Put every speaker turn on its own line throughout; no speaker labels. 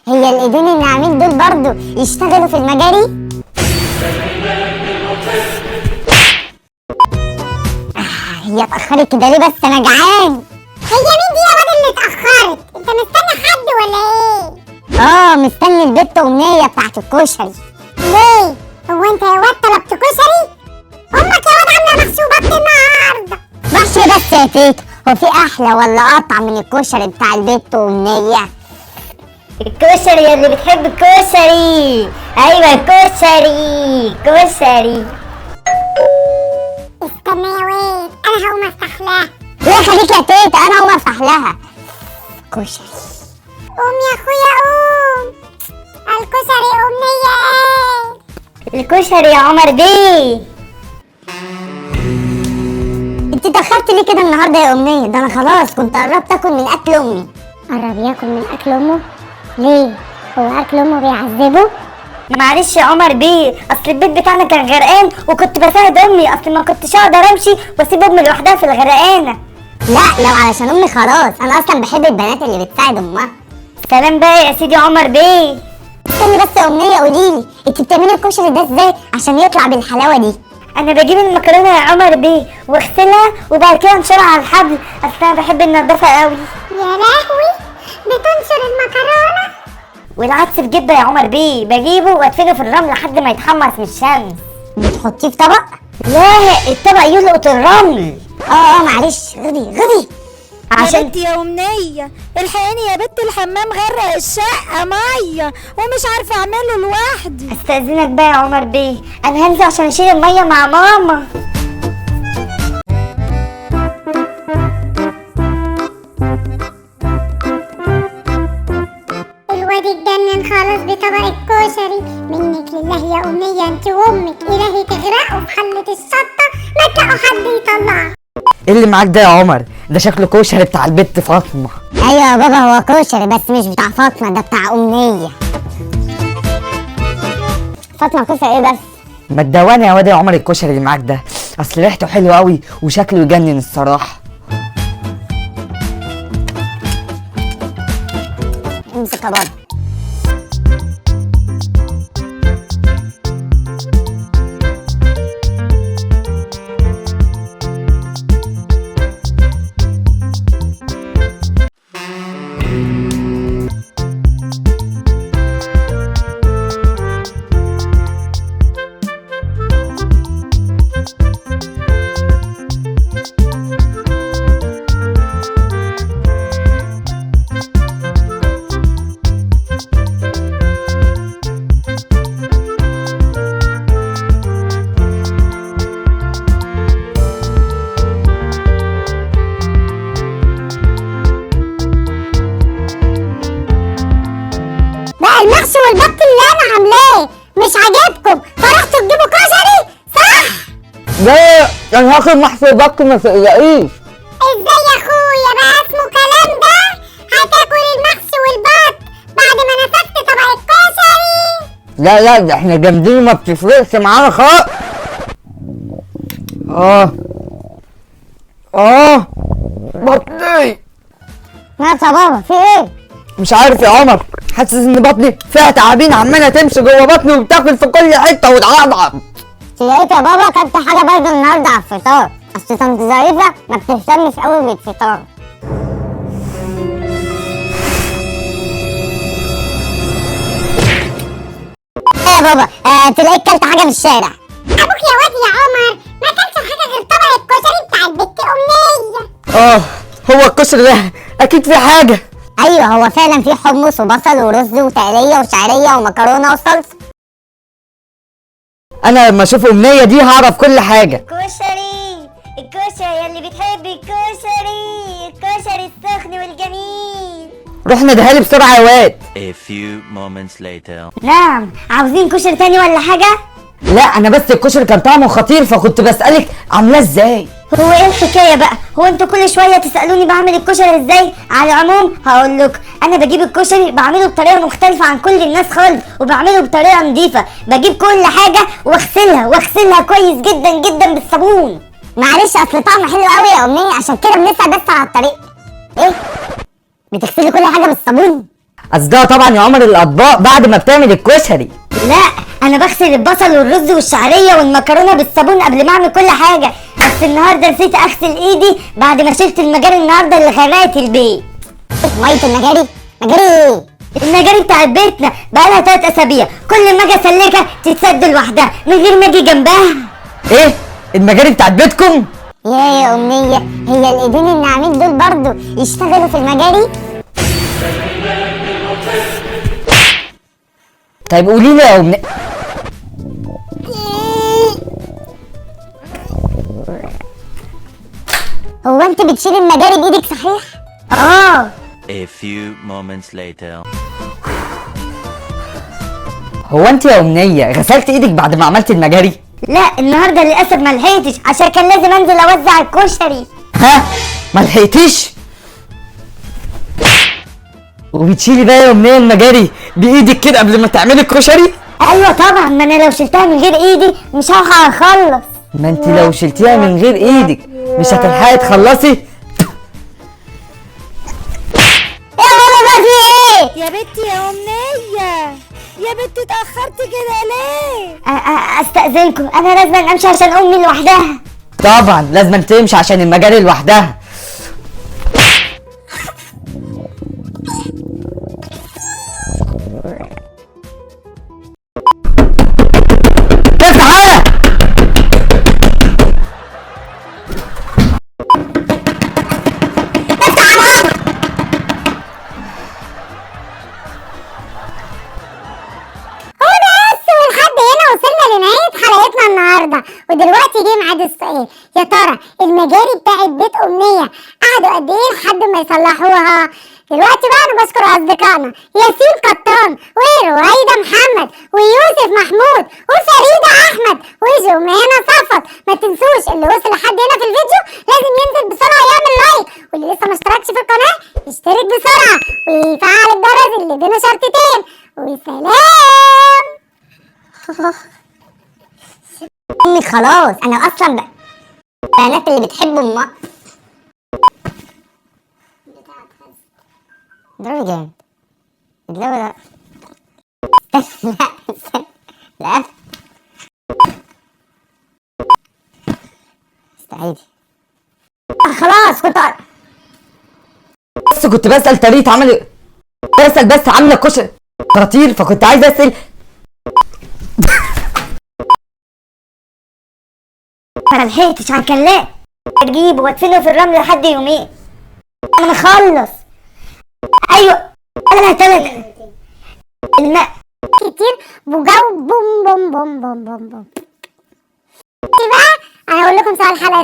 هي الايدين الناعمين دول برضو يشتغلوا في المجاري؟ هي اتأخرت كده ليه بس؟ انا جعان.
هي مين دي يا واد اللي اتأخرت؟ انت مستني حد ولا ايه؟
مستني البت أمنية بتاعت الكشري.
ليه؟ هو انت يا واد طلبت كشري؟ امك يا واد عاملة محسوبات النهارده.
محشي بس يا تيتا، هو في احلى ولا قطع من الكشري بتاع البت أمنية؟
الكشري اللي بتحب الكشري. ايوه الكشري كشري.
استنى يا واد انا هقوم افتح لها.
لا خليك يا تيتا، انا هقوم افتح لها كشري.
قوم يا اخويا قوم. الكشري أمنية ايه؟
الكشري يا عمر بيه.
انت اتأخرت ليه كده النهارده يا أمنية؟ ده انا خلاص كنت قربت اكل من اكل امي.
قرب ياكل من اكل امه؟ ليه؟ هو اكل امه بيعذبه؟
معلش يا عمر بيه، اصل البيت بتاعنا كان غرقان وكنت بساعد امي، اصل ما كنتش اقدر امشي واسيب امي لوحدها في الغرقانه.
لا لو علشان امي خلاص، انا اصلا بحب البنات اللي بتساعد امها.
سلام بقى يا سيدي عمر بيه.
استني بس يا أمنية، قوليلي انت بتعملي الكشري ده ازاي عشان يطلع بالحلاوة دي؟
انا بجيب المكرونه يا عمر بيه واغسلها وبعد كده انشرها على الحبل، اصل انا بحب النضافه قوي.
يا لهوي بتنشر المكرونة؟
والعدس بجبه يا عمر بيه، بجيبه وادفنه في الرمل لحد ما يتحمص من الشمس.
بتحطيه في طبق؟
لا الطبق يلقط الرمل.
معلش غدي
عشان
يا بنت يا أمنية الحقيني يا بنت، الحمام غرق الشقة مية ومش عارفة أعمله لوحدي.
استأذنك بقى يا عمر بيه، أنا هنزل عشان أشيل المية مع ماما.
الواد اتجنن خالص بطبق الكشري. منك لله يا أمنية انت وامك، إلهي تغرقوا في حلة الشطة ما تلاقوا حد يطلعها.
ايه اللي معاك ده يا عمر؟ ده شكله كشري بتاع البت فاطمه.
ايوه يا بابا هو كشري بس مش بتاع فاطمة، ده بتاع أمنية. فاطمة كشري ايه بس؟
ما تدواني يا واد يا عمر الكشري اللي معاك ده، اصل ريحته حلوه قوي وشكله يجنن الصراحه.
امسك يا بابا.
المحشي والبط اللي انا عاملاه مش عاجبكم فرحتوا تجيبوا كشري صح؟
لا انا هاخد محشي بط ما تقلقيش.
ازاي يا اخويا بقى اسمه كلام ده؟ هتاكل المحشي والبط بعد ما نسفت طبق الكشري؟
لا ده احنا جامدين ما بتفرقش معانا خالص. بطني.
مالك يا بابا في ايه؟
مش عارف يا عمر، حاسس ان بطني فيها تعابين عماله تمشي جوه بطني وبتاكل في كل حته وتعضعض.
تلاقيك يا بابا اكلت حاجة برضه النهارده على الفطار، اصل طنط ظريفة ما بتهتمش قوي بالفطار. ايه يا بابا؟ تلاقيك كلت حاجة في الشارع.
ابوك يا واد يا عمر ما كانش حاجه غير طبق الكشري بتاع البت أمنية.
هو الكشري ده اكيد في حاجه.
ايوه هو فعلا في حمص وبصل ورز وتقلية وشعرية ومكرونة وصلصة.
انا لما اشوف امنيه دي هعرف كل حاجه.
الكشري اللي بتحب الكشري السخن والجميل.
روح ندهالي لي بسرعه يا واد.
A few moments later.
نعم، عاوزين كشري تاني ولا حاجة؟
لا انا بس الكشري كان طعمه خطير فكنت بسالك عاملاه ازاي.
هو ايه الحكايه بقى؟ هو انتوا كل شويه تسالوني بعمل الكشري ازاي؟ على العموم هقول لك، انا بجيب الكشري بعمله بطريقه مختلفه عن كل الناس خالص، وبعمله بطريقه نظيفه، بجيب كل حاجه واغسلها كويس جدا جدا بالصابون.
معلش اصل طعمه حلو قوي يا أمنية عشان كده بنسأل بس على الطريق. ايه؟ بتغسلي كل حاجة بالصابون؟
قصدها طبعا يا عمر الاطباق بعد ما بتعمل الكشري.
لا انا بغسل البصل والرز والشعريه والمكرونه بالصابون قبل ما اعمل كل حاجه، بس النهارده نسيت اغسل ايدي بعد ما شلت المجاري النهارده اللي غرقت البيت.
مية المجاري؟ مجاري ايه؟
المجاري بتاعت بيتنا بقالها 3 اسابيع، كل ما اجي اسلكها تتسد لوحدها من غير ما اجي جنبها.
ايه المجاري بتاعت بيتكم؟
يا أمنية، هي الإيدين الناعمين دول برضو يشتغلوا في المجاري؟
طيب قولي لي يا أمنية.
هو أنت بتشيل المجاري بإيدك صحيح؟
A few moments later.
هو انت يا أمنية غسلت ايدك بعد ما عملت المجاري؟
لا النهارده للاسف ما لحقتش عشان كان لازم انزل اوزع الكشري.
ها؟ ما لحقتيش؟ وبتشيلي بقى يا أمنية المجاري بإيدك كده قبل ما تعملي الكشري؟
ايوه طبعا، ما انا لو شلتها من غير ايدي مش هلحق اخلص.
ما انت لو شلتيها من غير ايدك مش هتلحقي تخلصي.
يا ماما بقى في إيه؟
يا بنتي يا أمنية، يا بنتي اتأخرت كده ليه؟
استاذنكم انا لازم امشي عشان امي لوحدها.
طبعا لازم تمشي عشان المجاري لوحدها. تعالى
بس ولحد هنا وصلنا لنهاية حلقتنا النهاردة، ودلوقتي جه ميعاد السؤال. يا ترى المجاري بتاعت بيت أمنية قعدوا قد إيه لحد ما يصلحوها؟ دلوقتي بقى أنا بشكر أصدقائنا ياسين قطان ورويدة محمد ويوسف محمود وفريدة أحمد وجمانة صفت. ما تنسوش اللي وصل لحد هنا في الفيديو لازم ينزل بسرعة يعمل لايك، واللي لسه ما اشتركش في القناة يشترك بسرعة ويفعل الجرس اللي بينه شرطتين. وسلام.
أمي خلاص، أنا أصلا البنات اللي بتحب أمها. ضروري جامد. لا استنى، لا استنى، لا استعيدي. خلاص
كنت بسأل طريقة عمل، بسأل بس عاملة كشري خطير فكنت عايز أسأل.
ما لحقتش عن كان لا اجيبه وادفنه في الرمل لحد يومين. انا مخلص. ايوه انا هتلت الماء
كتير بجو بوم بوم بوم بوم بوم بوم. بقى انا اقول لكم سؤال حلقة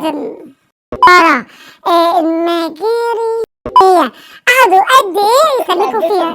ترى المجاري قعدوا قد ايه يسلكوا فيها؟